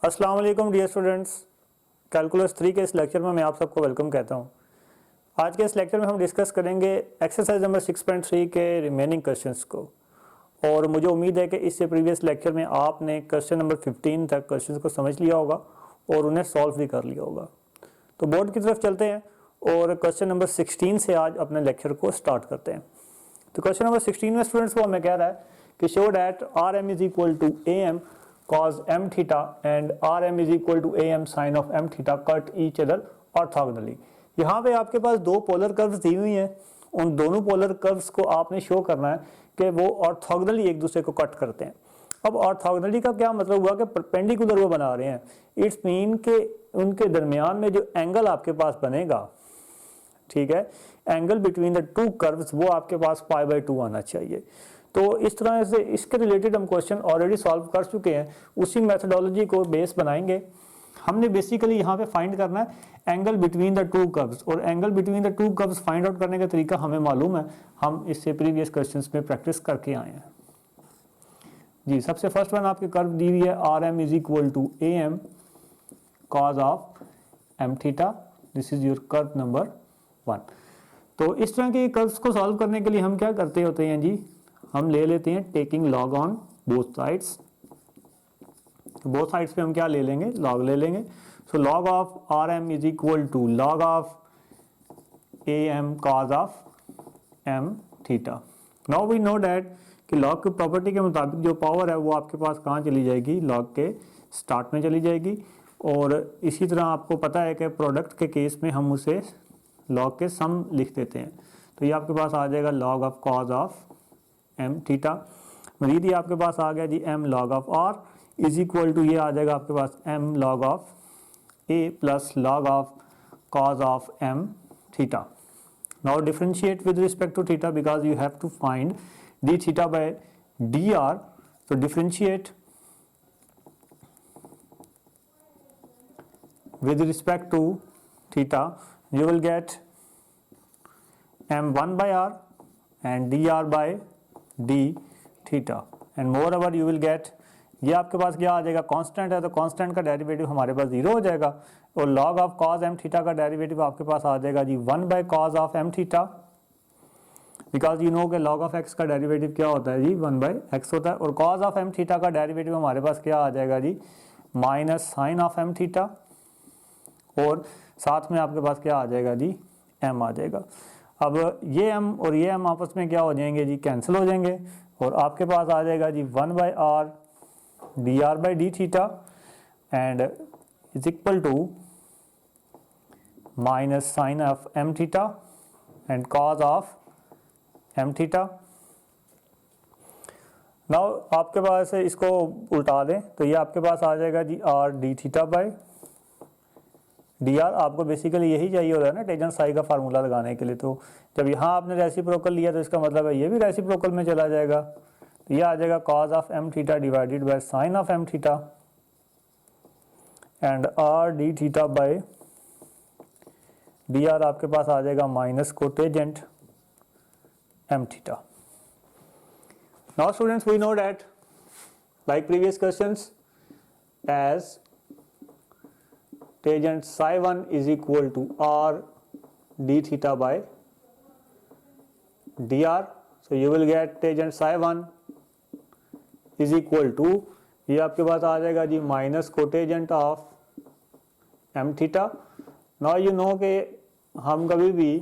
अस्सलाम वालेकुम dear students, calculus 3 के इस लेक्चर में मैं आप सबको वेलकम कहता हूं। आज के इस लेक्चर में हम डिस्कस करेंगे एक्सरसाइज नंबर 6.3 के रिमेनिंग क्वेश्चंस को। और मुझे उम्मीद है कि इससे प्रीवियस लेक्चर में आपने क्वेश्चन नंबर 15 तक क्वेश्चंस को समझ लिया होगा और उन्हें सॉल्व भी कर लिया होगा। तो बोर्ड की तरफ चलते हैं और क्वेश्चन नंबर 16 से आज अपने लेक्चर को स्टार्ट करते हैं। तो क्वेश्चन नंबर 16 में स्टूडेंट्स वो हमें कह रहा है कि show that r m is equal to a m cos m theta and rm is equal to am sin of m theta cut each other orthogonally। यहाँ पे आपके पास दो पोलर कर्व्स दी हुई हैं, उन दोनों पोलर कर्व्स को आपने शो करना है कि वो ऑर्थोगोनली एक दूसरे को कट करते हैं। अब ऑर्थोगोनली का क्या मतलब हुआ कि परपेंडिकुलर वो बना रहे हैं। इट्स मीन के उनके दरमियान में जो एंगल आपके पास बनेगा, ठीक है, angle between the two curves वो आपके पास π/2 आना चाहिए। तो इस तरह से इसके रिलेटेड हम क्वेश्चन ऑलरेडी सॉल्व कर चुके हैं, उसी मेथोडोलॉजी को बेस बनाएंगे। हमने बेसिकली यहाँ पे फाइंड करना है angle between the two curves, और angle between the two curves find out करने का तरीका हमें मालूम है, हम इससे प्रीवियस क्वेश्चंस में प्रैक्टिस करके आए हैं जी। सबसे फर्स्ट वन आपके कर्व दी हुई है r m is equal to a m cos of m theta. This is your curve number 1। तो इस तरह के कर्व्स को सॉल्व करने के लिए हम क्या करते होते हैं जी, हम ले लेते हैं taking log on both sides. Both sides पे हम क्या ले लेंगे, लॉग ले लेंगे। So log of r m is equal to log of a m cos of m theta. Now we know that कि लॉग की प्रॉपर्टी के मुताबिक जो पावर है वो आपके पास कहाँ चली जाएगी, लॉग के स्टार्ट में चली जाएगी। और इसी तरह आपको पता है कि प्रोडक्ट के केस में हम उसे लॉग के सम लिख देते हैं। तो ये आपके पास आ जाएगा log of cos of m theta. मजीद ये आपके पास आ गया जी m log of r is equal to, ये आ जाएगा आपके पास m log of a plus log of cos of m theta. Now differentiate with respect to theta because you have to find d theta by D r. तो differentiate with respect to theta, you will get m1 by r and dr by d theta, and moreover you will get, ये आपके पास क्या आ जाएगा, constant है तो constant का डेरिवेटिव हमारे पास 0 हो जाएगा। और log of cos m theta का डेरिवेटिव आपके पास आ जाएगा जी 1 by cos of m theta, because you know कि लॉग ऑफ एक्स का डेरिवेटिव क्या होता है जी 1 बाय एक्स होता है। और कॉज ऑफ एम थीटा का डेरिवेटिव हमारे पास क्या आ जाएगा जी minus sine of m theta, और साथ में आपके पास क्या आ जाएगा जी m आ जाएगा। अब ये m और ये m आपस में क्या हो जाएंगे जी, कैंसिल हो जाएंगे, और आपके पास आ जाएगा जी 1 by r d r by D theta and is equal to minus sine of m theta and cos of m theta. Now आपके पास इसको उल्टा दें तो ये आपके पास आ जाएगा जी r D theta by D r. आपको बेसिकली यही चाहिए होता है ना टेंजेंट साई का फार्मूला लगाने के लिए। तो जब यहाँ आपने रेसिप्रोकल लिया तो इसका मतलब है ये भी रेसिप्रोकल में चला जाएगा। तो ये आ जाएगा cos of m theta divided by sine of m theta and r D theta by D R आपके पास आ जाएगा minus cotangent m theta. Now students we know that like previous questions as tangent psi 1 is equal to r d theta by dr. So you will get tangent psi 1 is equal to, ये आपके पास आ जाएगा जी minus cotangent of m theta. Now you know कि हम कभी भी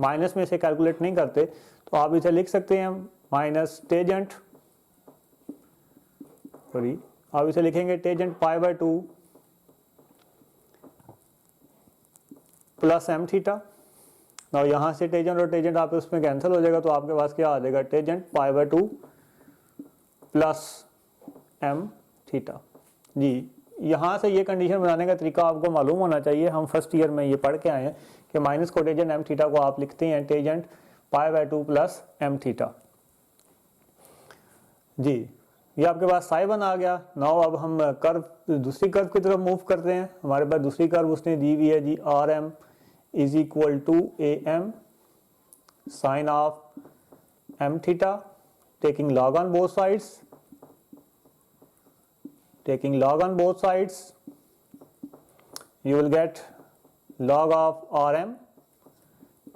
माइनस में से कैलकुलेट नहीं करते, तो आप इसे लिख सकते हैं माइनस टेजेंट, सॉरी आप इसे लिखेंगे टेजेंट π/2 प्लस एम थीटा। ना यहाँ से टेजेंट और टेजेंट आप उसमें कैंसिल हो जाएगा, तो आपके पास क्या आ जाएगा टेजेंट π/2 प्लस एम थीटा जी। यहाँ से ये कंडीशन बनाने का तरीका आपको मालूम होना चाहिए, हम फर्स्ट ईयर में ये पढ़ के आए हैं कि माइनस कोटेजेंट एम थीटा को आप लिखते हैं टेजेंट π/2 प्लस एम थीटा जी। ये आपके पास psi 1 आ गया। नाउ अब हम कर्व दूसरी कर्व की तरफ मूव करते हैं। हमारे पास दूसरी कर्व उसने दी हुई है जी r m is equal to a m sine of m theta taking log on both sides, taking log on both sides, you will get log of Rm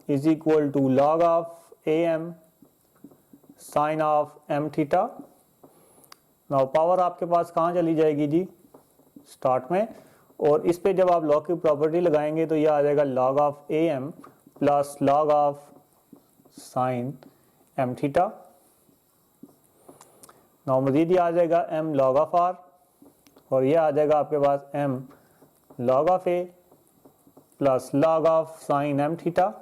is equal to log of Am sin of m theta. Now power आपके पास कहाँ चली जाएगी जी, start में, और इस पे जब आप लॉग की प्रॉपर्टी लगाएंगे तो ये आ जाएगा log of Am plus log of sine m theta. Now मजीद ये आ जाएगा m log ऑफ r, और ये आ जाएगा आपके पास m log of a plus log of sine m theta.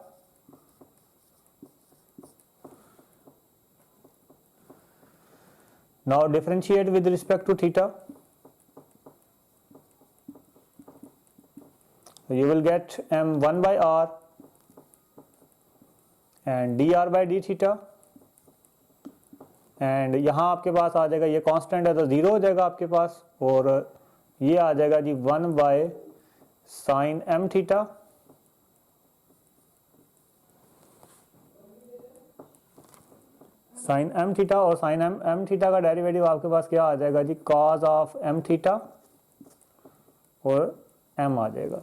Now differentiate with respect to theta. So you will get m1 by r and dr by d theta. And यहाँ आपके पास आ जाएगा, ये कांस्टेंट है तो जीरो हो जाएगा आपके पास, और ये आ जाएगा जी 1 by sine m theta. Sine m theta, और साइन m थीटा का डेरिवेटिव आपके पास क्या आ जाएगा जी, कॉस ऑफ m थीटा, और m आ जाएगा.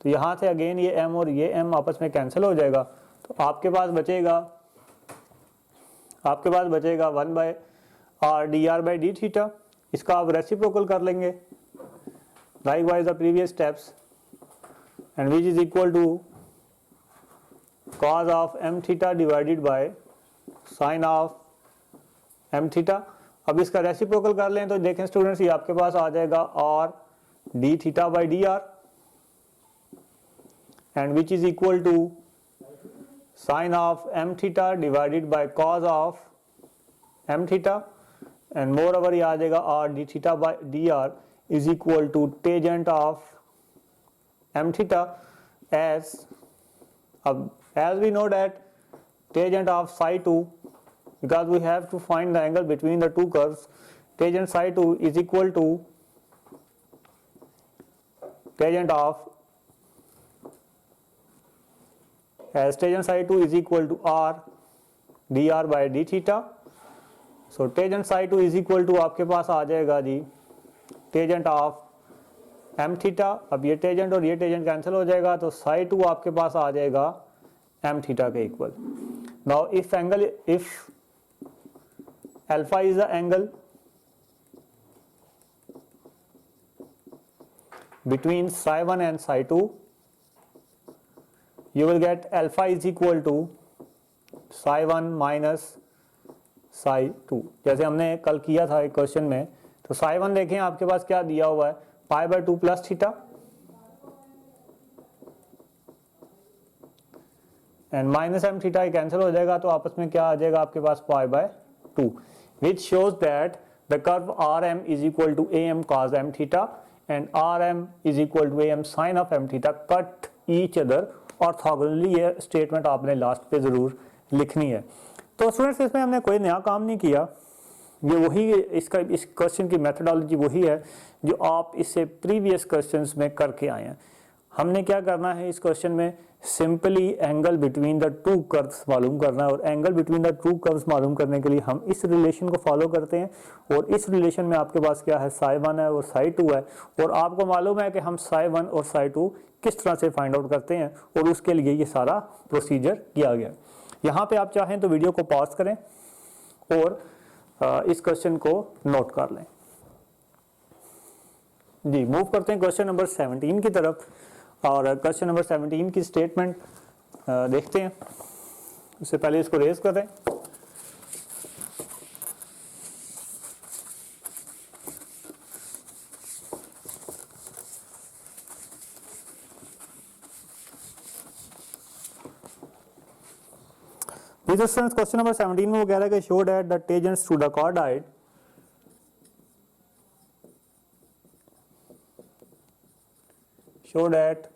तो यहाँ से अगेन ये m और ये m आपस में कैंसिल हो जाएगा, तो आपके पास बचेगा 1 by r dr by D theta. इसका आप रेसिप्रोकल कर लेंगे likewise the previous steps, and which is equal to cos of m theta divided by sine of m theta. अब इसका रेसिप्रोकल कर लें तो देखें स्टूडेंट्स, ये आपके पास आ जाएगा r d theta by D r, and which is equal to sine of m theta divided by cos of m theta, and moreover ये आ जाएगा r d theta by D r is equal to tangent of m theta. as we know that tangent of psi 2, because we have to find the angle between the two curves, tangent psi 2 is equal to tangent of, as tangent psi 2 is equal to r dr by d theta. So tangent psi 2 is equal to आपके पास आ जाएगा जी tangent of m theta. अब ये tangent और ये tangent cancel हो जाएगा, तो psi 2 आपके पास आ जाएगा m थीटा के equal. Now if alpha is the angle between psi 1 and psi 2, you will get alpha is equal to psi 1 minus psi 2. जैसे हमने कल किया था एक क्वेश्चन में, तो psi 1 देखें आपके पास क्या दिया हुआ है, पाई by 2 plus theta, and minus m theta cancel हो जाएगा, तो आपस में क्या आ जाएगा आपके पास पाई by 2, which shows that the curve Rm is equal to Am cos m theta and Rm is equal to Am sin of m theta cut each other orthogonally. ये स्टेटमेंट आपने लास्ट पे ज़रूर लिखनी है. तो स्टूडेंट्स इसमें हमने कोई नया काम नहीं किया, ये वही इस क्वेश्चन की मेथडोलॉजी वही है जो आप इससे प्रीवियस क्वेश्चंस में करके आए हैं. हमने क्या करना है इस क्वेश्चन में, simply angle between the two curves मालूम करना है, और angle between the two curves मालूम करने के लिए हम इस रिलेशन को फॉलो करते हैं, और इस रिलेशन में आपके पास क्या है, psi 1 है और psi 2 है, और आपको मालूम है कि हम psi 1 और psi 2 किस तरह से फाइंड आउट करते हैं, और उसके लिए ये सारा प्रोसीजर किया गया. यहाँ पे आप चाहें तो वीडियो को पॉज करें और इस क्वेश्चन को नोट कर लें. जी मूव करते हैं क्वेश्चन नंबर 17 की तरफ, और क्वेश्चन नंबर 17 की स्टेटमेंट देखते हैं. उससे पहले इसको रेज कर दें. क्वेश्चन नंबर 17 में वो कह रहा है कि show that the tangents to the cardioid show that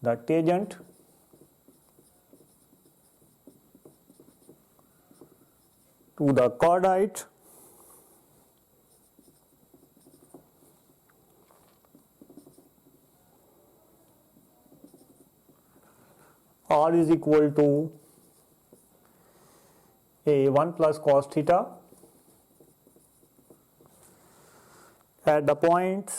the tangent to the chordate r is equal to a 1 plus cos theta at the points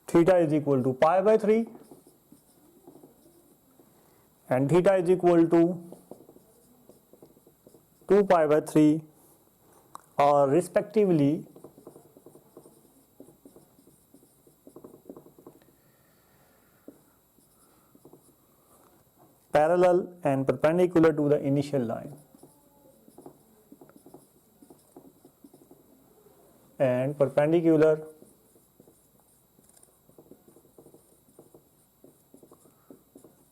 theta is equal to pi by 3 and theta is equal to 2 pi by 3 are respectively parallel and perpendicular to the initial line and perpendicular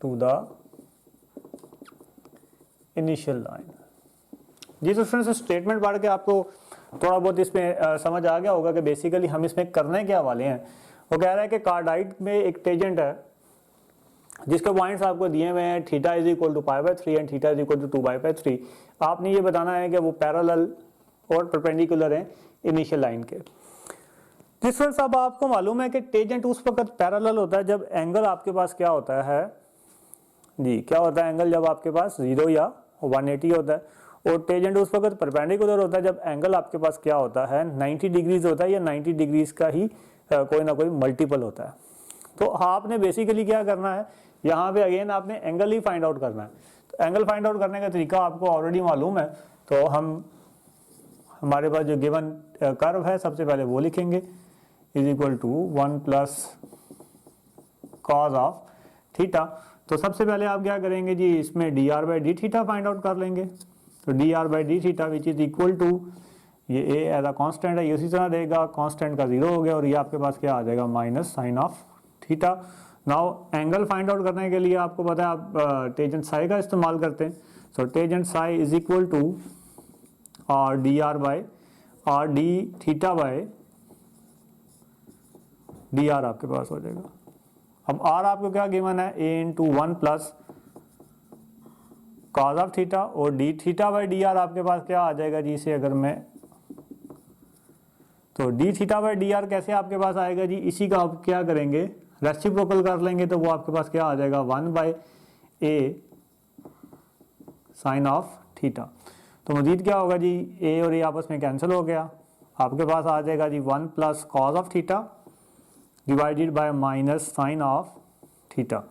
to the initial line। जी students, statement पढ़ के आपको थोड़ा बहुत इसमें समझ आ गया होगा कि बेसिकली हम इसमें करने क्या वाले हैं। वो कह रहा है कि कार्डाइड में एक टेंजेंट है जिसके पॉइंट्स आपको दिए हुए हैं, theta is equal to pi by 3 and theta is equal to 2 pi by 3। आपने ये बताना है कि वो पैरेलल और परपेंडिकुलर हैं इनिशियल लाइन के। स्टूडेंट्स, अब आपको मालूम है कि टेंजेंट उस वक्त पैरेलल होता है जब एंगल आपके पास क्या होता है जी, क्या होता है एंगल जब आपके पास 0 या 180 होता है, और टेंजेंट उस वक्त परपेंडिकुलर होता है जब एंगल आपके पास क्या होता है 90 डिग्रीज होता है या 90 डिग्रीज का ही कोई ना कोई मल्टीपल होता है। तो आपने बेसिकली क्या करना है, यहाँ पे अगेन आपने एंगल ही फाइंड आउट करना है। तो एंगल फाइंड आउट करने का तरीका आपको ऑलरेडी मालूम है। तो हमारे पास जो गिवन कर्व है सबसे पहले वो लिखेंगे, is equal to 1 plus cos of theta. तो सबसे पहले आप क्या करेंगे जी, इसमें d r by D theta find out कर लेंगे। तो d r by D theta which is equal to, ये ए एज अ कॉन्स्टेंट है, ये उसी तरह रहेगा, कॉन्स्टेंट का 0 हो गया, और ये आपके पास क्या आ जाएगा minus sine of theta. Now angle find out करने के लिए आपको पता है आप टेंजेंट साई का इस्तेमाल करते हैं। So tangent psi is equal to are d r by r D theta by D R आपके पास हो जाएगा। अब आर आपको क्या गिवन है, a into 1 plus cos of theta, और d theta by D R आपके पास क्या आ जाएगा जी, इसे अगर मैं तो d theta by D R कैसे आपके पास आएगा जी, इसी का आप क्या करेंगे रेसिप्रोकल कर लेंगे, तो वो आपके पास क्या आ जाएगा 1 by a sine of theta. तो मजीद क्या होगा जी, ए और ए आपस में कैंसिल हो गया, आपके पास आ जाएगा जी 1 plus cos of theta divided by minus sine of theta.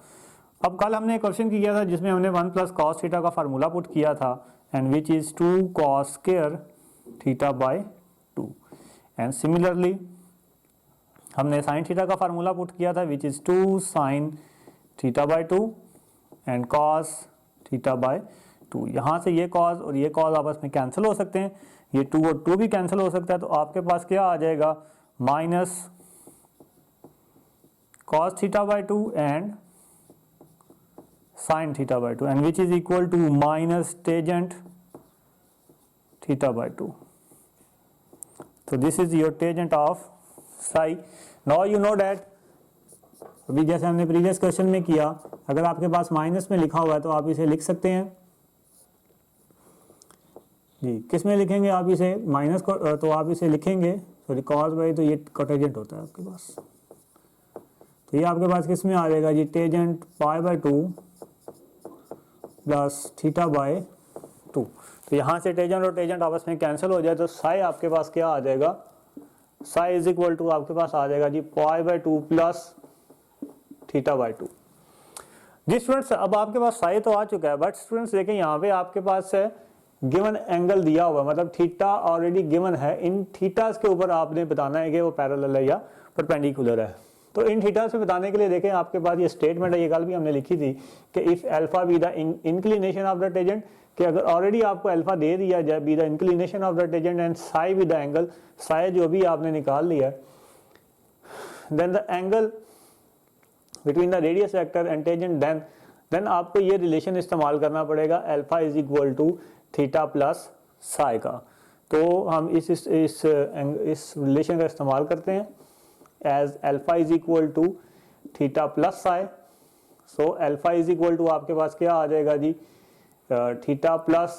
अब कल हमने एक क्वेश्चन किया था जिसमें हमने 1 प्लस कॉस थीटा का फार्मूला पुट किया था, and which is 2 cos square theta by 2। And similarly हमने साइन थीटा का फार्मूला पुट किया था which is 2 sine theta by 2 and cos theta by 2। यहाँ से ये कॉस और ये कॉस आपस में कैंसिल हो सकते हैं, ये 2 और 2 भी कैंसिल हो सकता है। तो आपके पास क्या आ जाएगा minus cos theta by 2 and sin theta by 2, and which is equal to minus tangent theta by 2. So this is your tangent of psi. Now you know that अभी जैसे हमने प्रीवियस क्वेश्चन में किया, अगर आपके पास माइनस में लिखा हुआ है तो आप इसे लिख सकते हैं जी। किस में लिखेंगे आप इसे, माइनस को, तो आप इसे लिखेंगे सॉरी cos बाई, तो ये कोटेजेंट होता है आपके पास, तो ये आपके पास किस में आ जाएगा जी, tangent pi by 2 plus theta by 2। तो यहाँ से टेंजेंट और टेंजेंट आपस में कैंसिल हो जाए तो साई आपके पास क्या आ जाएगा, साई इज इक्वल टू आपके पास आ जाएगा जी pi by 2 plus theta by 2। जी स्टूडेंट्स, अब आपके पास साई तो आ चुका है, बट स्टूडेंट्स देखें यहाँ पे आपके पास है गिवन एंगल दिया हुआ, मतलब थीटा ऑलरेडी गिवन है। इन थीटास के ऊपर आपने बताना है कि वो पैरेलल है या परपेंडिकुलर है। तो इन थीटा से बताने के लिए देखें आपके पास ये स्टेटमेंट है, ये कल भी हमने लिखी थी कि if alpha be the inclination of the tangent, कि अगर ऑलरेडी आपको अल्फा दे दिया जाए be the inclination of the tangent and psi be the angle, psi जो भी आपने निकाल लिया, then the angle between the radius vector and tangent, then आपको ये रिलेशन इस्तेमाल करना पड़ेगा alpha is equal to theta plus psi का। तो हम इस रिलेशन का इस्तेमाल करते हैं as alpha is equal to theta plus psi। so alpha is equal to आपके पास क्या आ जाएगा जी, थीटा प्लस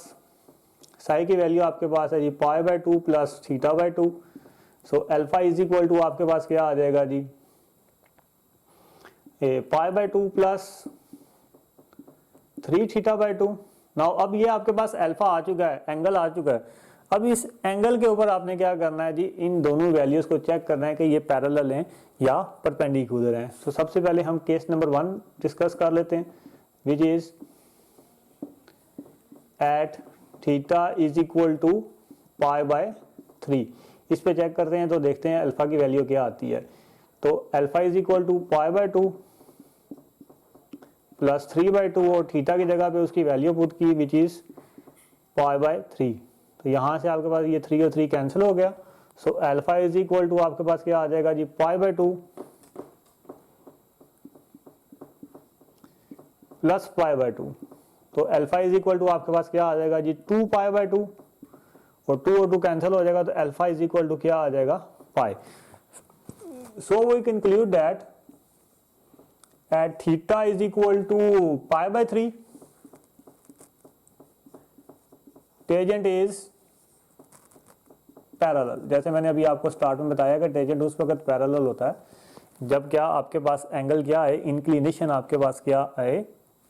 साई की वैल्यू आपके पास है जी pi by 2 plus theta by 2। So alpha is equal to आपके पास क्या आ जाएगा जी, pi by 2 plus 3 theta by 2 now अब ये आपके पास अल्फा आ चुका है, एंगल आ चुका है। अब इस एंगल के ऊपर आपने क्या करना है जी, इन दोनों वैल्यूज को चेक करना है कि ये पैरेलल हैं या परपेंडिकुलर हैं। तो सबसे पहले हम केस नंबर 1 डिस्कस कर लेते हैं, which is at theta is equal to π/3। इस पे चेक करते हैं तो देखते हैं अल्फा की वैल्यू क्या आती है। तो alpha is equal to π/2 plus 3/2 और थीटा की जगह पे उसकी वैल्यू पुट की विच इज π/3। तो यहाँ से आपके पास ये 3 और 3 कैंसिल हो गया। So alpha is equal to आपके पास क्या आ जाएगा जी, π/2 प्लस π/2। तो अल्फा इज इक्वल टू आपके पास क्या आ जाएगा जी, 2π/2 और 2 और 2 कैंसिल हो जाएगा। तो अल्फा इज इक्वल टू क्या आ जाएगा, pi. So we conclude that at theta is equal to π/3 tangent is parallel. जैसे मैंने अभी आपको स्टार्ट में बताया कि टेजेंट उस वक्त पैरेलल होता है जब क्या आपके पास एंगल क्या है, इंक्लिनेशन आपके पास क्या है,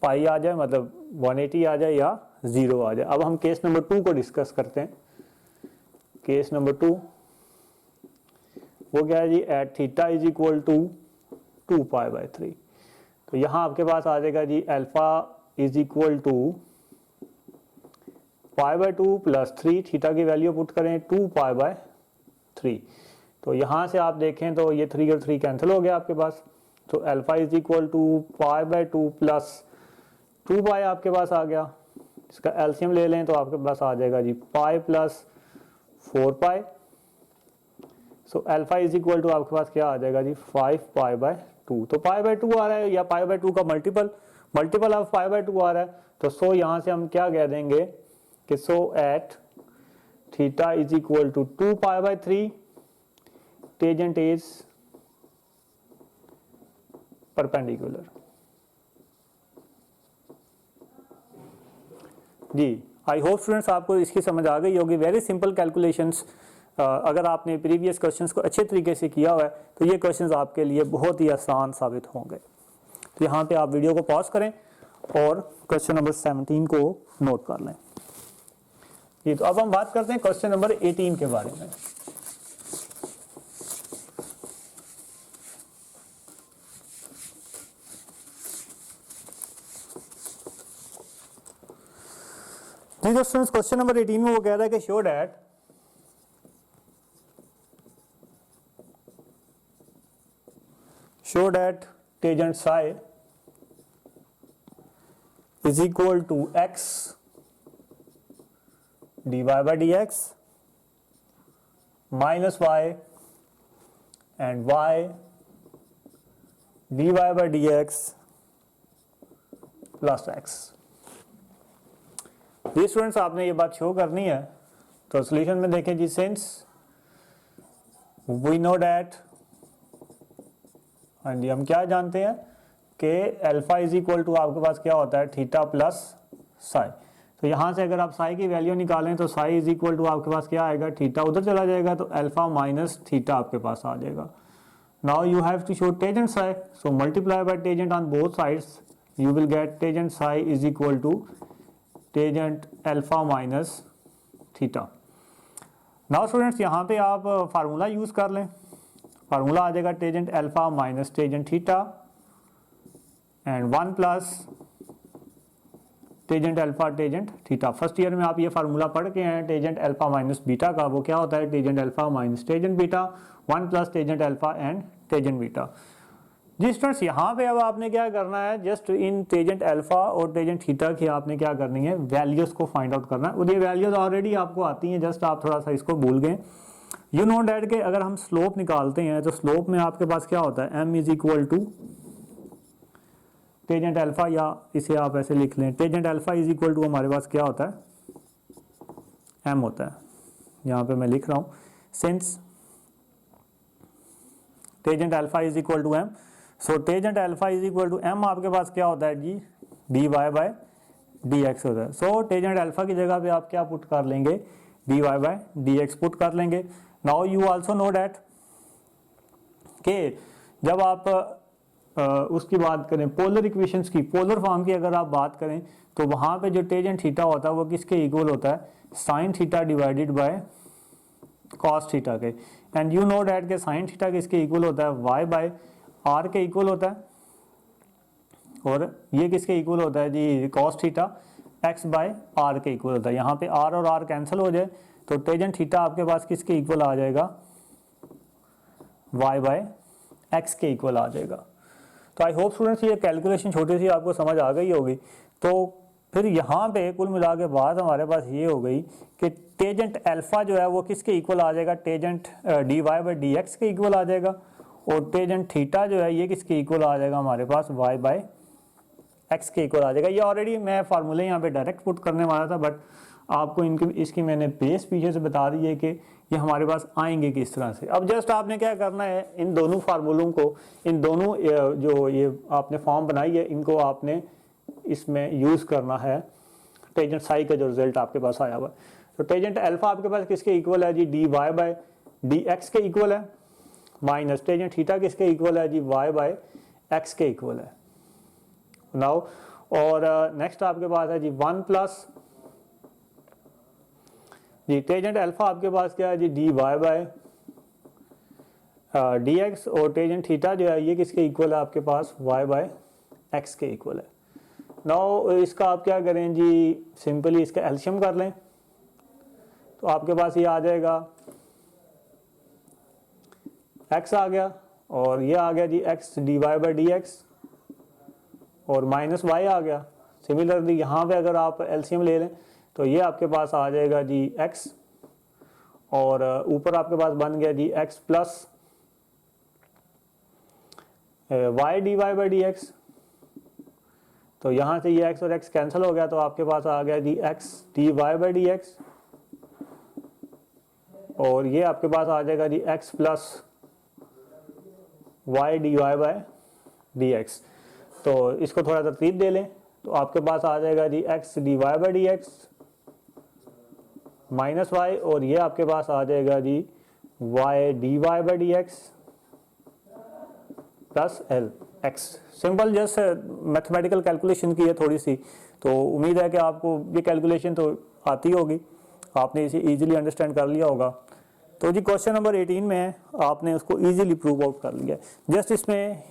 पाई आ जाए, मतलब 180 आ जाए या 0 आ जाए। अब हम केस नंबर 2 को डिस्कस करते हैं। केस नंबर 2 वो क्या है जी, at theta is equal to 2π/3। तो यहाँ आपके पास आ जाएगा जी alpha is equal to π/2 plus 3, theta की वैल्यू पुट करें 2π/3। तो यहाँ से आप देखें तो ये 3 और 3 कैंसिल हो गया आपके पास। तो alpha is equal to π/2 plus 2π आपके पास आ गया। इसका एलसीएम ले लें तो आपके पास आ जाएगा जी pi plus 4π। So alpha is equal to आपके पास क्या आ जाएगा जी, 5π/2। तो π/2 आ रहा है या π/2 का मल्टीपल ऑफ π/2 आ रहा है। तो सो यहाँ से हम क्या कह देंगे कि so at theta is equal to 2π/3 tangent is perpendicular. जी, आई होप स्टूडेंट्स आपको इसकी समझ आ गई होगी। Very simple calculations. अगर आपने प्रीवियस क्वेश्चंस को अच्छे तरीके से किया हुआ है तो ये क्वेश्चंस आपके लिए बहुत ही आसान साबित होंगे। तो यहाँ पे आप वीडियो को पॉज करें और क्वेश्चन नंबर 17 को नोट कर लें। जी, तो अब हम बात करते हैं क्वेश्चन नंबर 18 के बारे में। जी दोस्तों, क्वेश्चन नंबर 18 में वो कह रहा है कि show that tangent Sai is equal to x dy by dx minus y and y dy by dx plus x। जी स्टूडेंट्स, आपने ये बात शो करनी है। तो सॉल्यूशन में देखें जी, सिंस वी नो डैट, हाँ जी, हम क्या जानते हैं कि अल्फा इज इक्वल टू आपके पास क्या होता है, थीटा प्लस साई। तो यहाँ से अगर आप साई की वैल्यू निकालें तो साई इज इक्वल टू आपके पास क्या आएगा, थीटा उधर चला जाएगा तो अल्फा माइनस थीटा आपके पास आ जाएगा। Now you have to show tangent psi, so multiply by tangent on both sides, you will get tangent psi is equal to tangent alpha minus theta. Now students, यहाँ पे आप formula use कर लें। Formula आ जाएगा tangent alpha minus tangent theta and 1 plus tangent alpha tangent theta. First year में आप ये formula पढ़ के हैं टेजेंट अल्फा माइनस बीटा का। वो क्या होता है, tangent alpha minus tangent beta 1 plus tangent alpha and tangent beta. जी स्टूडेंट्स, यहाँ पे अब आपने क्या करना है, जस्ट इन टेजेंट अल्फा और टेजेंट थीटा की आपने क्या करनी है, वैल्यूज को फाइंड आउट करना है। और ये वैल्यूज ऑलरेडी आपको आती हैं, जस्ट आप थोड़ा सा इसको भूल गए। यू नो डैट के अगर हम स्लोप निकालते हैं तो स्लोप में आपके पास क्या होता है, m is equal to tangent alpha, या इसे आप ऐसे लिख लें, tangent alpha is equal to हमारे पास क्या होता है, m होता है। यहाँ पे मैं लिख रहा हूँ, since tangent alpha is equal to m, so tangent alpha is equal to m आपके पास क्या होता है जी, dy बाय dx होता है। सो टेजेंट अल्फा की जगह पे आप क्या पुट कर लेंगे, dy बाय dx पुट कर लेंगे। Now you also no that के जब आप उसकी बात करें पोलर इक्वेशंस की, पोलर फॉर्म की अगर आप बात करें तो वहाँ पे जो टेंजेंट थीटा होता है वो किसके इक्वल होता है, sine theta divided by cos theta के। एंड यू नो डैट के साइन थीटा किसके इक्वल होता है, वाई बाय आर के इक्वल होता है, और ये किसके इक्वल होता है जी, cos theta x by r के इक्वल होता है। यहाँ पे आर और आर कैंसिल हो जाए तो टेंजेंट थीटा आपके पास किसके इक्वल आ जाएगा, वाई बाय एक्स के इक्वल आ जाएगा। तो आई होप स्टूडेंट्स ये कैलकुलेशन छोटी सी आपको समझ आ गई होगी। तो फिर यहाँ पे कुल मिला के बात हमारे पास ये हो गई कि टेंजेंट अल्फा जो है वो किसके इक्वल आ जाएगा, tangent d Y by D x के इक्वल आ जाएगा, और टेंजेंट थीटा जो है ये किसके इक्वल आ जाएगा हमारे पास, वाई बाई एक्स के इक्वल आ जाएगा। ये ऑलरेडी मैं फार्मूले यहाँ पे डायरेक्ट पुट करने वाला था, बट आपको इनकी इसकी मैंने बेस पीछे से बता दी है कि ये हमारे पास आएंगे किस तरह से। अब जस्ट आपने क्या करना है, इन दोनों फार्मूलों को, इन दोनों जो ये आपने फॉर्म बनाई है इनको आपने इसमें यूज़ करना है टेंजेंट साई का जो रिजल्ट आपके पास आया हुआ है। तो टेंजेंट अल्फा आपके पास किसके इक्वल है जी, D Y by D x के इक्वल है, माइनस टेंजेंट थीटा किसके इक्वल है जी, वाई बाय एक्स के इक्वल है नाउ। और नेक्स्ट आपके पास है जी 1 प्लस जी टेंजेंट अल्फा आपके पास क्या है जी, D Y by D x, और टेंजेंट थीटा जो है ये किसके इक्वल है आपके पास, वाई बाय एक्स के इक्वल है। नाउ इसका आप क्या करें जी, सिंपली इसका एल्शियम कर लें तो आपके पास ये आ जाएगा x आ गया, और ये आ गया जी x d Y by D x, और माइनस वाई आ गया। सिमिलरली यहाँ पे अगर आप एलसीएम ले लें तो ये आपके पास आ जाएगा जी x, और ऊपर आपके पास बन गया जी x plus y d Y by D x. तो यहाँ से ये x और x कैंसिल हो गया तो आपके पास आ गया जी x d Y by D x, और ये आपके पास आ जाएगा जी x plus y d Y by D x. तो इसको थोड़ा तरतीब दे लें तो आपके पास आ जाएगा जी x d Y by D x minus y, और ये आपके पास आ जाएगा जी y d Y by D x plus l x. Simple just mathematical calculation की है थोड़ी सी, तो उम्मीद है कि आपको ये कैलकुलेशन तो आती होगी, आपने इसे इजीली अंडरस्टैंड कर लिया होगा। तो जी क्वेश्चन नंबर 18 में है, आपने उसको इजीली प्रूव आउट कर लिया। जस्ट इसमें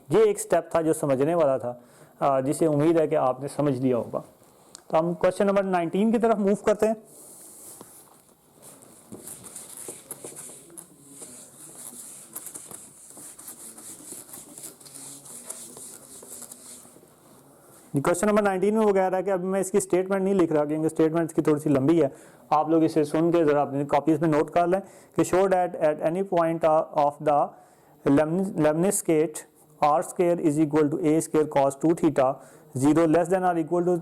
ये एक स्टेप था जो समझने वाला था, जिसे उम्मीद है कि आपने समझ लिया होगा। तो हम क्वेश्चन नंबर 19 की तरफ मूव करते हैं। क्वेश्चन नंबर 19 में वो कह रहा है कि अभी मैं इसकी स्टेटमेंट नहीं लिख रहा क्योंकि स्टेटमेंट इसकी थोड़ी सी लंबी है, आप लोग इसे सुन के जरा अपनी कॉपीज में नोट कर लें कि show that at any point of the lemniscate r square is equal to a square cos 2 theta 0 less than r equal to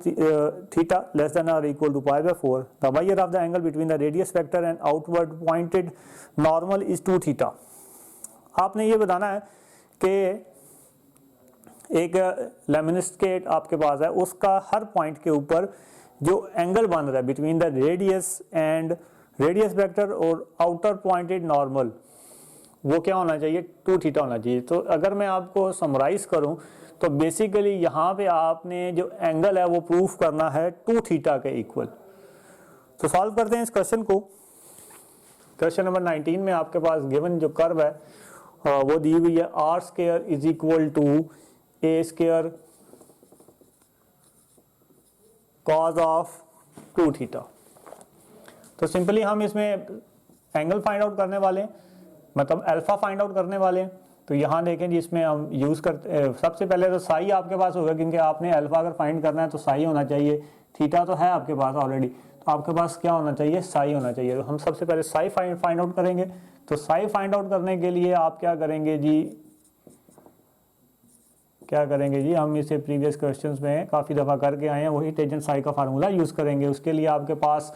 theta less than r equal to pi by 4 the wire of the angle between the radius vector and outward pointed normal is 2 theta. आपने ये बताना है कि एक Lebanese skate आपके पास है, उसका हर पॉइंट के ऊपर जो एंगल बन रहा है between the radius and radius vector और आउटर पॉइंटेड नॉर्मल, वो क्या होना चाहिए, 2 थीटा होना चाहिए। तो अगर मैं आपको समराइज करूं तो बेसिकली यहाँ पे आपने जो एंगल है वो प्रूफ करना है 2 थीटा के इक्वल। तो सॉल्व करते हैं इस क्वेश्चन को। क्वेश्चन नंबर 19 में आपके पास गिवन जो कर्व है वो दी हुई है, r square is equal to a square cos of 2 theta. तो सिंपली हम इसमें एंगल फाइंड आउट करने वाले हैं, मतलब अल्फा फाइंड आउट करने वाले हैं। तो यहाँ देखें जी, इसमें हम यूज़ करते सबसे पहले तो साई आपके पास होगा, क्योंकि आपने अल्फा अगर फाइंड करना है तो साई होना चाहिए। थीटा तो है आपके पास ऑलरेडी, तो आपके पास क्या होना चाहिए, साई होना चाहिए। तो हम सबसे पहले साई फाइंड आउट करेंगे। तो साई फाइंड आउट करने के लिए आप क्या करेंगे जी, हम इसे प्रीवियस क्वेश्चंस में काफ़ी दफ़ा करके आए हैं, वही टेंजेंट साई का फार्मूला यूज़ करेंगे। उसके लिए आपके पास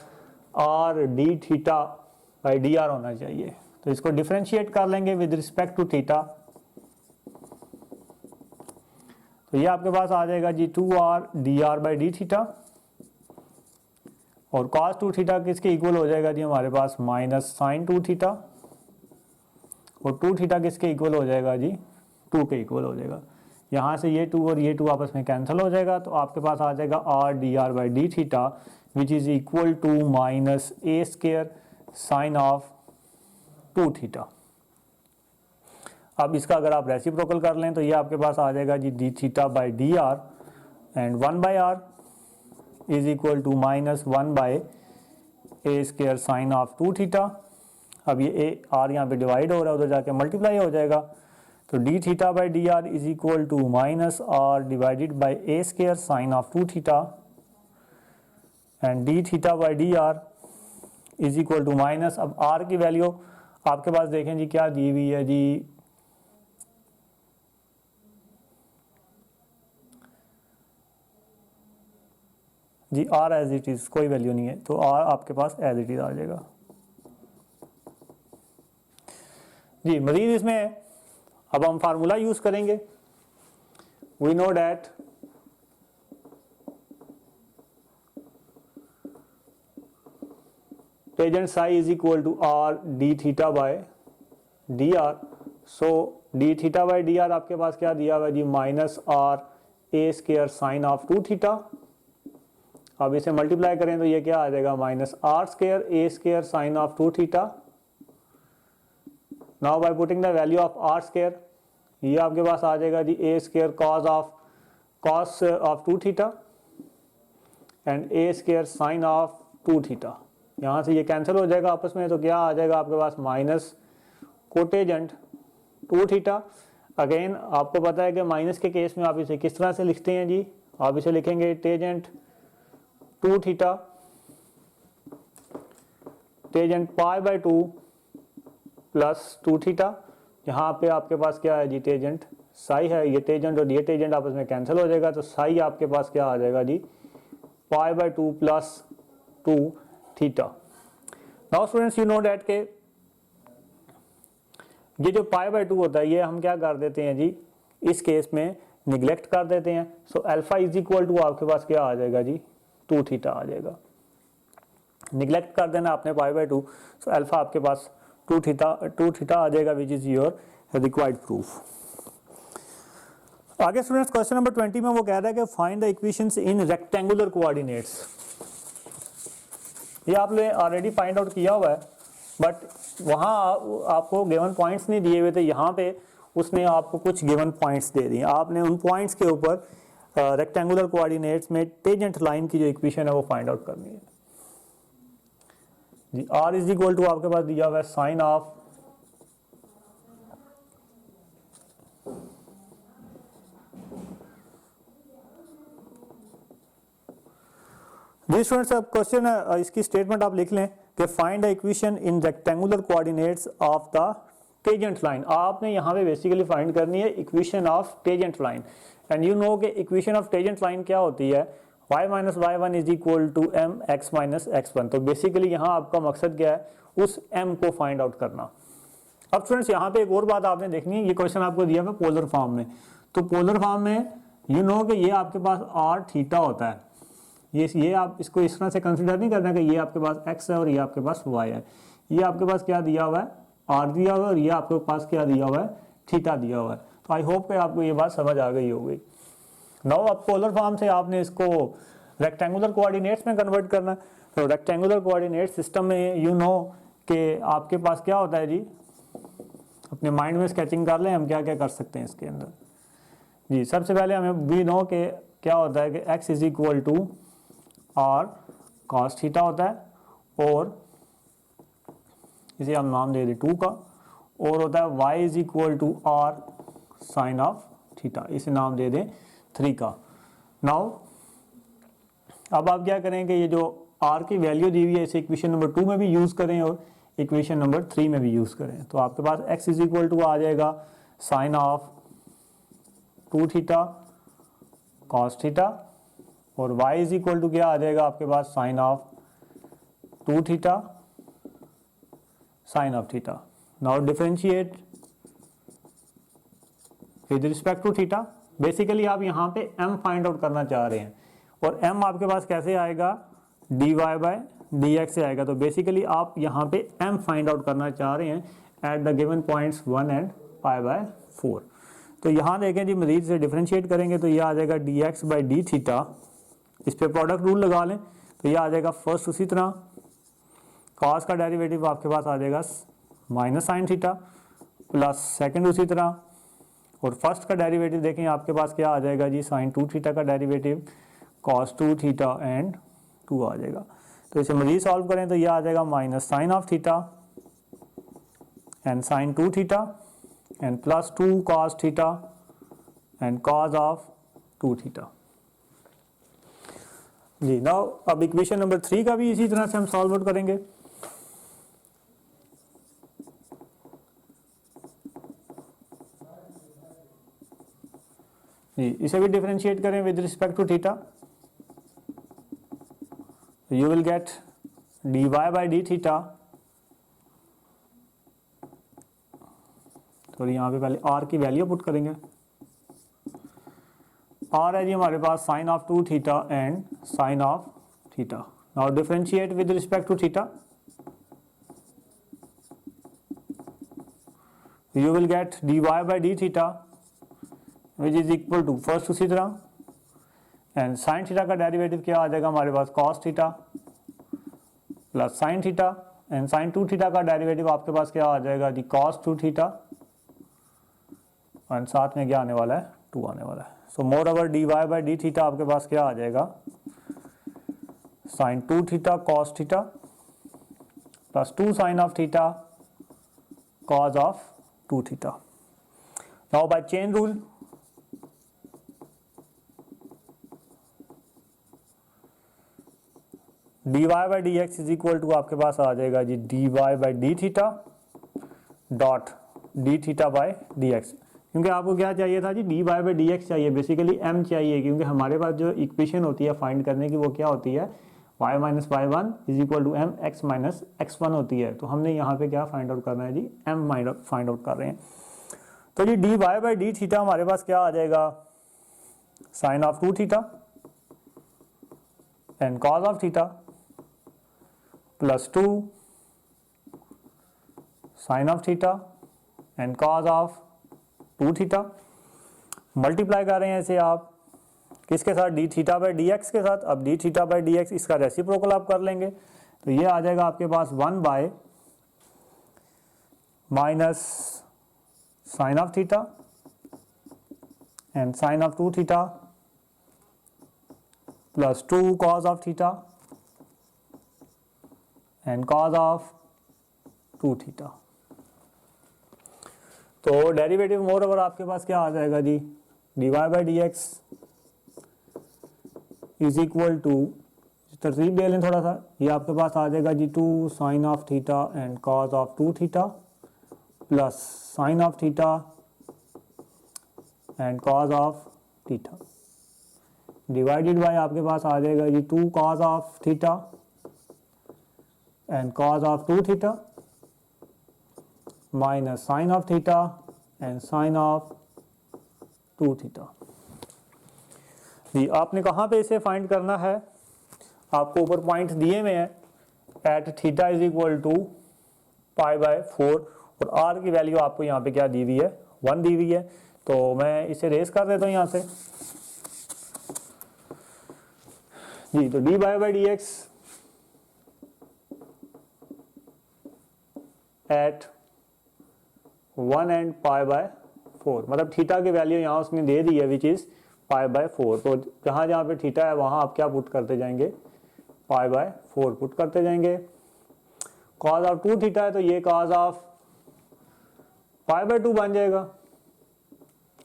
R D theta by D R होना चाहिए। तो इसको डिफरेंशिएट कर लेंगे विद रिस्पेक्ट टू थीटा। तो ये आपके पास आ जाएगा जी 2r D r by D theta, और कॉस 2 थीटा किसके इक्वल हो जाएगा जी हमारे पास, माइनस साइन 2 थीटा, और 2 थीटा किसके इक्वल हो जाएगा जी, 2 के इक्वल हो जाएगा। यहाँ से ये 2 और ये 2 आपस में कैंसिल हो जाएगा, तो आपके पास आ जाएगा r d r by D theta which is equal to minus a square sine of 2 theta. अब इसका अगर आप रेसिप्रोकल कर लें तो ये आपके पास आ जाएगा जी d theta by D r and 1 by r is equal to minus 1 by a square sine of 2 theta. अब ये ए आर यहाँ पे डिवाइड हो रहा है, उधर जाके मल्टीप्लाई हो जाएगा, तो d theta by D r is equal to minus r divided by a square sine of 2 theta and d theta by D r is equal to minus, अब आर की वैल्यू आपके पास देखें जी क्या दी हुई है जी आर एज इट इज़, कोई वैल्यू नहीं है, तो आर आपके पास एज इट इज़ आ जाएगा जी। मजीद इसमें अब हम फार्मूला यूज करेंगे। We know that tangent psi is equal to R D theta by D R. So D theta by D R आपके पास क्या दिया हुआ है जी minus R A square sine of 2 theta. अब इसे मल्टीप्लाई करें तो ये क्या आ जाएगा minus R square A square sine of 2 theta. Now by putting the value of R square ये आपके पास आ जाएगा जी A square cos of 2 theta and A square sine of 2 theta. यहाँ से ये कैंसिल हो जाएगा आपस में, तो क्या आ जाएगा आपके पास माइनस कोटेजेंट 2 थीटा। अगेन आपको पता है कि माइनस के केस में आप इसे किस तरह से लिखते हैं जी, आप इसे लिखेंगे tangent 2 theta tangent pi by 2 plus 2 theta. यहाँ पे आपके पास क्या है जी टेजेंट साई है, ये टेजेंट और ये टेजेंट आपस में कैंसिल हो जाएगा, तो साई आपके पास क्या आ जाएगा जी pi by 2 plus 2 theta. Now students you know that के ये जो पाई बाई 2 होता है ये हम क्या कर देते हैं जी इस केस में निगलेक्ट कर देते हैं। So alpha is equal to आपके पास क्या आ जाएगा जी 2 थीटा आ जाएगा। निगलेक्ट कर देना आपने पाई बाई 2, सो अल्फा आपके पास 2 थीटा आ जाएगा विच इज योर रिक्वायर्ड प्रूफ। आगे स्टूडेंट्स क्वेश्चन नंबर 20 में वो कह रहा है कि find the equations in rectangular coordinates. ये आपने ऑलरेडी फाइंड आउट किया हुआ है, बट वहाँ आपको गिवन पॉइंट्स नहीं दिए हुए थे, यहाँ पे उसने आपको कुछ गिवन पॉइंट्स दे दिए। आपने उन पॉइंट्स के ऊपर रेक्टेंगुलर कोऑर्डिनेट्स में टेंजेंट लाइन की जो इक्वेशन है वो फाइंड आउट करनी है जी। आर इज इक्वल टू आपके पास दिया हुआ है साइन ऑफ जी स्टूडेंट्स अब क्वेश्चन है इसकी स्टेटमेंट आप लिख लें कि find the equation in rectangular coordinates of the tangent line. आपने यहाँ पे बेसिकली फाइंड करनी है equation of tangent line and you know कि इक्वेशन ऑफ टेंजेंट लाइन क्या होती है y minus y one is equal to m x minus x one. तो बेसिकली यहाँ आपका मकसद क्या है उस m को फाइंड आउट करना। अब स्टूडेंट्स यहाँ पे एक और बात आपने देखनी है, ये क्वेश्चन आपको दिया है पोलर फॉर्म में, तो पोलर फॉर्म में यू नो कि ये आपके पास r थीटा होता है, ये आप इसको इस तरह से कंसिडर नहीं करना कि ये आपके पास x है और ये आपके पास y है। ये आपके पास क्या दिया हुआ है r दिया हुआ है और ये आपके पास क्या दिया हुआ है थीटा दिया हुआ है। तो आई होप कि आपको ये बात समझ आ गई होगी। नाउ अब पोलर फॉर्म से आपने इसको रेक्टेंगुलर कोऑर्डिनेट्स में कन्वर्ट करना है। तो रेक्टेंगुलर कोऑर्डिनेट सिस्टम में यू नो कि आपके पास क्या होता है जी, अपने माइंड में स्केचिंग कर लें हम क्या क्या कर सकते हैं इसके अंदर जी। सबसे पहले हमें वी नो कि क्या होता है कि x is equal to r cos theta होता है और इसे हम नाम दे दें 2 का, और होता है y is equal to r sine of theta, इसे नाम दे दें 3 का। नाउ अब आप क्या करें कि ये जो r की वैल्यू दी हुई है इसे इक्वेशन नंबर 2 में भी यूज़ करें और इक्वेशन नंबर 3 में भी यूज़ करें। तो आपके पास x इज इक्वल टू आ जाएगा sine of 2 theta cos theta और y इज इक्वल टू क्या आ जाएगा आपके पास sine of 2 theta sine of theta. Now differentiate with respect to theta. Basically आप यहाँ पे m फाइंड आउट करना चाह रहे हैं और m आपके पास कैसे आएगा dy बाय dx से आएगा। तो बेसिकली आप यहाँ पे m फाइंड आउट करना चाह रहे हैं at the given points 1 and pi by 4। तो यहाँ देखें जी, मजीद से डिफ्रेंशिएट करेंगे तो ये आ जाएगा D x by D theta, इस पर प्रोडक्ट रूल लगा लें तो ये आ जाएगा फर्स्ट उसी तरह, कॉस का डेरिवेटिव आपके पास आ जाएगा minus sine theta, plus second उसी तरह, और फर्स्ट का डेरिवेटिव देखें आपके पास क्या आ जाएगा जी, साइन 2 थीटा का डेरिवेटिव कॉस 2 थीटा एंड 2 आ जाएगा। तो इसे मजीद सॉल्व करें तो ये आ जाएगा minus sine of theta and sine 2 theta and plus 2 cos theta and cos of 2 theta. जी नाउ अब इक्वेशन नंबर 3 का भी इसी तरह से हम सॉल्व आउट करेंगे। जी इसे भी डिफरेंशिएट करें with respect to theta, you will get D Y by D theta, तो यहाँ पे पहले आर की वैल्यू पुट करेंगे। आर है जी हमारे पास sine of 2 theta and sine of theta. Now differentiate with respect to theta, you will get D Y by D theta which is equal to first उसी तरह, एंड साइन थीटा का derivative क्या आ जाएगा हमारे पास, cos theta plus sine theta, and sine 2 theta का derivative आपके पास क्या आ जाएगा जी, कॉस 2 थीटा, एंड साथ में क्या आने वाला है, 2 आने वाला है। So moreover D Y by D theta आपके पास क्या आ जाएगा, sine 2 theta cos theta plus 2 sine of theta cos of 2 theta. Now by chain rule, D Y by D X is equal to आपके पास आ जाएगा जी D Y by D theta dot D theta by D X, क्योंकि आपको क्या चाहिए था जी, D Y by D x चाहिए, बेसिकली एम चाहिए, क्योंकि हमारे पास जो इक्वेशन होती है फाइंड करने की वो क्या होती है, y minus y one is equal to m x minus x one होती है। तो हमने यहाँ पे क्या फाइंड आउट करना है जी, एम फाइंड आउट कर रहे हैं। तो जी D Y by D theta हमारे पास क्या आ जाएगा, sine of 2 theta and cos of theta plus 2 sine of theta and cos of 2 theta, multiply कर रहे हैं इसे आप किसके साथ, d theta by D x के साथ। अब d theta by D x इसका रेसिप्रोकल आप कर लेंगे तो ये आ जाएगा आपके पास 1 by minus sine of theta and sine of 2 theta plus 2 cos of theta and cos of 2 theta. तो डेरिवेटिव मोर ओवर आपके पास क्या आ जाएगा जी, D Y by D X is equal to, तरतीब दे लें थोड़ा सा, ये आपके पास आ जाएगा जी 2 sine of theta and cos of 2 theta plus sine of theta and cos of theta, divided by आपके पास आ जाएगा जी 2 cos of theta and cos of 2 theta minus sine of theta and sine of 2 theta. जी आपने कहाँ पे इसे फाइंड करना है, आपको ऊपर पॉइंट दिए हुए हैं, at theta is equal to pi by 4, और आर की वैल्यू आपको यहाँ पे क्या दी हुई है, 1 दी हुई है। तो मैं इसे रेस कर देता हूँ यहाँ से जी, तो d Y by D x at 1 and pi by 4, मतलब थीटा की वैल्यू यहाँ उसने दे दी है विच इज पाई बाय 4। तो जहाँ जहाँ पे थीटा है वहाँ आप क्या पुट करते जाएंगे, पाई बाय 4 पुट करते जाएंगे। कॉस ऑफ 2 थीटा है तो ये कॉस ऑफ पाई बाय 2 बन जाएगा,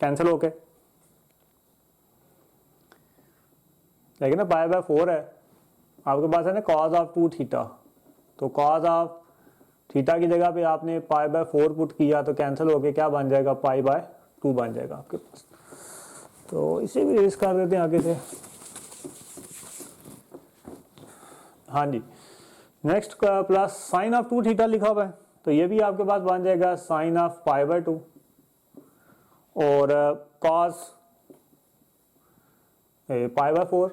कैंसिल होके, लेकिन ना पाई बाय 4 है आपके पास है ना, कॉस ऑफ 2 थीटा, तो कॉस ऑफ थीटा की जगह पे आपने पाई बाय 4 पुट किया तो कैंसिल होके क्या बन जाएगा, पाई बाय 2 बन जाएगा आपके पास। तो इसे भी रेस कर देते हैं आगे से। हाँ जी, next plus sine of 2 theta लिखा हुआ है तो ये भी आपके पास बन जाएगा साइन ऑफ पाई बाय 2, और कॉस पाई बाय 4।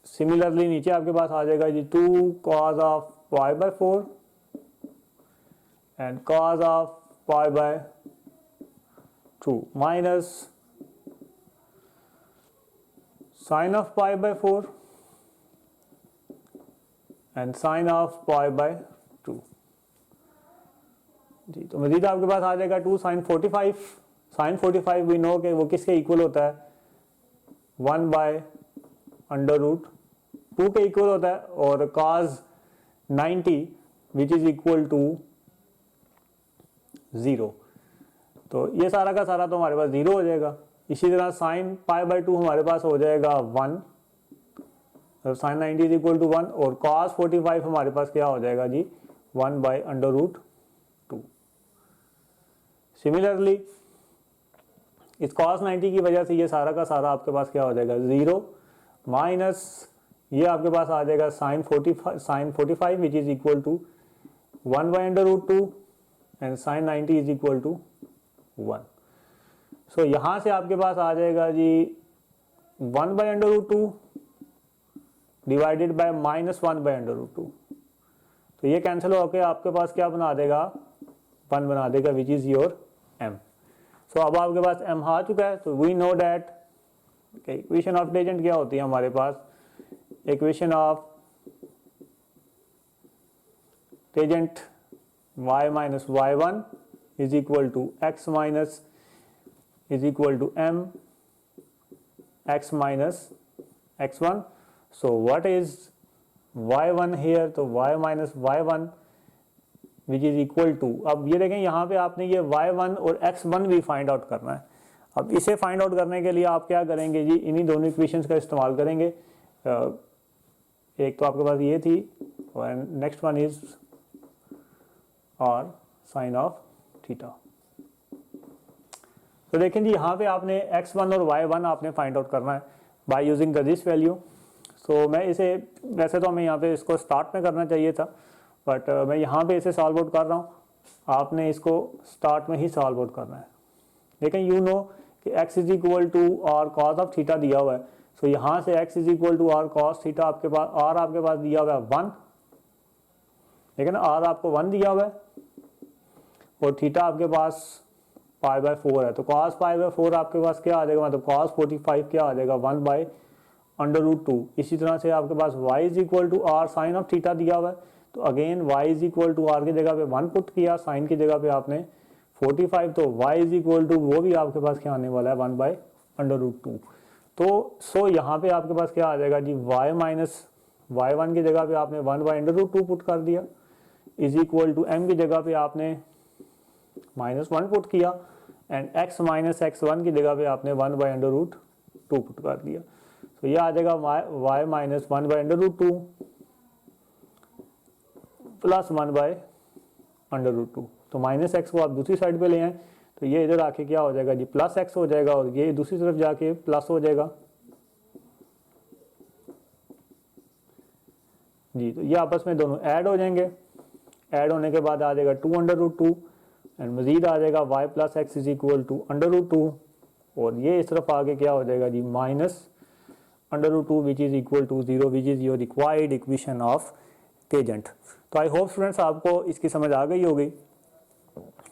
सिमिलरली नीचे आपके पास आ जाएगा जी 2 cos of pi by 4 and cos of pi by 2 minus sine of pi by 4 and sine of pi by 2 जी। तो मजीद आपके पास आ जाएगा 2 साइन 45। साइन 45 वी नो कि वो किसके इक्वल होता है 1 बाय अंडर रूट 2 के इक्वल होता है, और cos 90 which is equal to 0। तो ये सारा का सारा तो हमारे पास 0 हो जाएगा। इसी तरह साइन पाई बाय 2 हमारे पास हो जाएगा 1, साइन 90 इज इक्वल टू 1, और cos 45 हमारे पास क्या हो जाएगा जी 1 बाय अंडर रूट 2। सिमिलरली इस cos 90 की वजह से ये सारा का सारा आपके पास क्या हो जाएगा 0 माइनस ये आपके पास आ जाएगा sine 45 which is equal to 1 by under root 2 and sine 90 is equal to 1। So यहाँ से आपके पास आ जाएगा जी 1 by under root 2 divided by minus 1 by under root 2। तो ये कैंसिल होकर आपके पास क्या बना देगा 1 बना देगा which is your m। So अब आपके पास m आ चुका है। तो we know that equation of tangent क्या होती है हमारे पास, equation of tangent y minus y1 is equal to x minus is equal to m x minus x1। So what is y1 here, तो y minus y1 which is equal to, अब ये देखें यहाँ पे आपने ये y1 और x1 भी फाइंड आउट करना है। अब इसे फाइंड आउट करने के लिए आप क्या करेंगे जी, इन्हीं दोनों इक्वेशंस का इस्तेमाल करेंगे। एक तो आपके पास ये थी और नेक्स्ट वन इज और साइन ऑफ थीटा। तो देखें जी यहाँ पे आपने x1 और y1 आपने फाइंड आउट करना है बाय यूजिंग दिस वैल्यू। सो मैं इसे, वैसे तो हमें यहाँ पे इसको स्टार्ट में करना चाहिए था, बट मैं यहाँ पे इसे सॉल्व आउट कर रहा हूँ। आपने इसको स्टार्ट में ही सॉल्व आउट करना है। लेकिन यू नो कि x is equal to r cos of theta दिया हुआ है। सो यहाँ से x is equal to r cos theta आपके पास, r आपके पास दिया हुआ है 1, लेकिन r आपको 1 दिया हुआ है और थीटा आपके पास पाई बाय 4 है। तो cos पाई बाय 4 आपके पास क्या आ जाएगा, मतलब cos 45 क्या आ जाएगा 1 बाय अंडर रूट 2। इसी तरह से आपके पास y is equal to r sine of theta दिया हुआ है। तो again y is equal to r की जगह पे 1 पुट किया, साइन की जगह पे आपने 45, तो y इज इक्वल टू वो भी आपके पास क्या आने वाला है 1 बाय अंडर रूट 2। तो सो यहाँ पे आपके पास क्या आ जाएगा जी y माइनस y1 की जगह पे आपने 1 बाय अंडर रूट 2 पुट कर दिया, इज इक्वल टू m की जगह पे आपने माइनस 1 पुट किया, एंड x माइनस x1 की जगह पे आपने 1 बाय अंडर रूट 2 पुट कर दिया। तो ये आ जाएगा y minus 1 by under root 2 plus 1 by under root 2। तो माइनस एक्स को आप दूसरी साइड पे ले आए, तो ये इधर आके क्या हो जाएगा जी प्लस एक्स हो जाएगा, और ये दूसरी तरफ जाके प्लस हो जाएगा जी। तो ये आपस में दोनों ऐड हो जाएंगे, ऐड होने के बाद आ जाएगा 2 अंडर रूट 2 एंड मजीद आ जाएगा y plus X is equal to under root 2, और ये इस तरफ आगे क्या हो जाएगा जी minus under root 2 which is equal to 0 which is your required equation of tangent. तो आई होप स्टूडेंट्स आपको इसकी समझ आ गई होगी।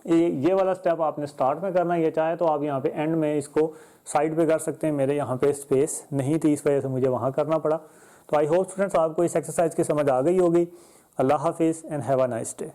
ये वाला स्टेप आपने स्टार्ट में करना है, ये चाहे तो आप यहाँ पे एंड में इसको साइड पे कर सकते हैं। मेरे यहाँ पे स्पेस नहीं थी, इस वजह से मुझे वहाँ करना पड़ा। तो आई होप स्टूडेंट्स आपको इस एक्सरसाइज की समझ आ गई होगी। अल्लाह हाफिज़ and have a nice day.